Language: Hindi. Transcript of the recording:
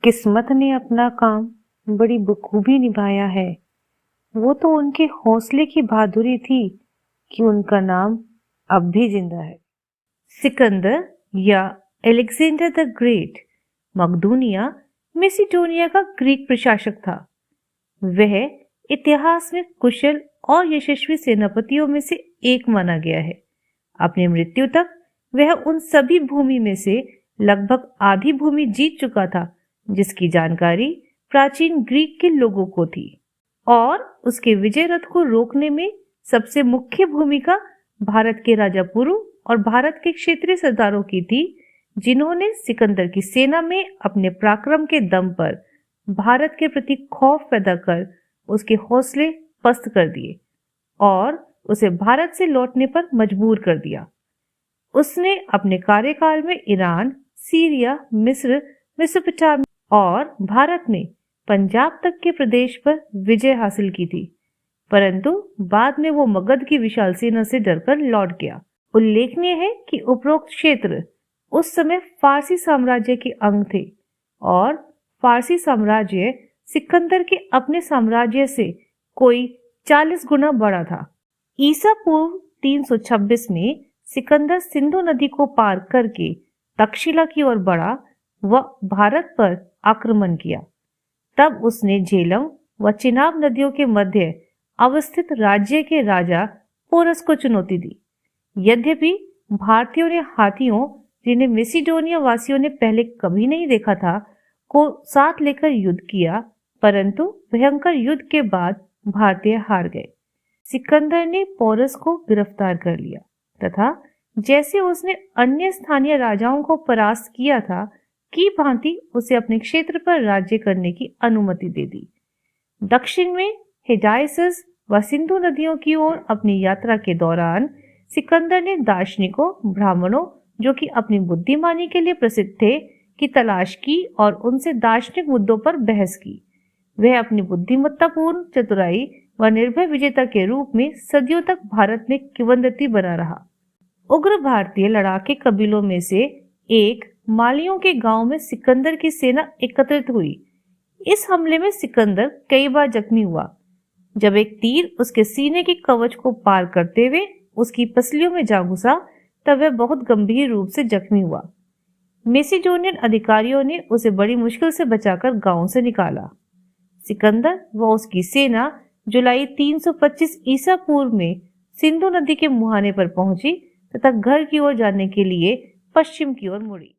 किस्मत ने अपना काम बड़ी बखूबी निभाया है। वो तो उनके हौसले की बहादुरी थी कि उनका नाम अब भी जिंदा है। सिकंदर या अलेक्जेंडर द ग्रेट मकदूनिया मेसिडोनिया का ग्रीक प्रशासक था। वह इतिहास में कुशल और यशस्वी सेनापतियों में से एक माना गया है। अपनी मृत्यु तक वह उन सभी भूमि में से लगभग आधी भूमि जीत चुका था जिसकी जानकारी प्राचीन ग्रीक के लोगों को थी, और उसके विजय रथ को रोकने में सबसे मुख्य भूमिका भारत के राजा पुरु और भारत के क्षेत्रीय सरदारों की थी, जिन्होंने सिकंदर की सेना में अपने पराक्रम के दम पर भारत के प्रति खौफ पैदा कर उसके हौसले पस्त कर दिए और उसे भारत से लौटने पर मजबूर कर दिया। उसने अपने कार्यकाल में ईरान, सीरिया, मिस्र, मेसोपोटामिया और भारत में पंजाब तक के प्रदेश पर विजय हासिल की थी, परंतु बाद में वो मगध की विशाल सेना से डरकर लौट गया। उल्लेखनीय है कि उपरोक्त क्षेत्र उस समय फारसी साम्राज्य के अंग थे और फारसी साम्राज्य सिकंदर के अपने साम्राज्य से कोई 40 गुना बड़ा था। ईसा पूर्व 326 में सिकंदर सिंधु नदी को पार करके तक्षशिला की ओर बढ़ा व भारत पर आक्रमण किया। तब उसने झेलम व चिनाब नदियों के मध्य अवस्थित राज्य के राजा पोरस को चुनौती दी। यद्यपि भारतीयों ने हाथियों, जिन्हें मेसिडोनिया वासियों ने पहले कभी नहीं देखा था, को साथ लेकर युद्ध किया, परंतु भयंकर युद्ध के बाद भारतीय हार गए। सिकंदर ने पोरस को गिरफ्तार कर लिया तथा जैसे उसने अन्य स्थानीय राजाओं को परास्त किया था की भांति उसे अपने क्षेत्र पर राज्य करने की अनुमति दे दी। दक्षिण में हिजाइसस व सिंधु नदियों की ओर अपनी यात्रा के दौरान सिकंदर ने दार्शनिकों, ब्राह्मणों जो कि अपनी बुद्धिमानी के लिए प्रसिद्ध थे की तलाश की और उनसे दार्शनिक मुद्दों पर बहस की। वह अपनी बुद्धिमत्तापूर्ण चतुराई व निर्भय विजेता के रूप में सदियों तक भारत में किंवदंती बना रहा। उग्र भारतीय लड़ाके कबीलों में से एक मालियों के गांव में सिकंदर की सेना एकत्रित हुई। इस हमले में सिकंदर कई बार जख्मी हुआ। जब एक तीर उसके सीने के कवच को पार करते हुए उसकी पसलियों में जा घुसा तब वह बहुत गंभीर रूप से जख्मी हुआ। मेसिडोनियन अधिकारियों ने उसे बड़ी मुश्किल से बचाकर गांव से निकाला। सिकंदर व उसकी सेना जुलाई 325 ईसा पूर्व में सिंधु नदी के मुहाने पर पहुंची तथा घर की ओर जाने के लिए पश्चिम की ओर मुड़ी।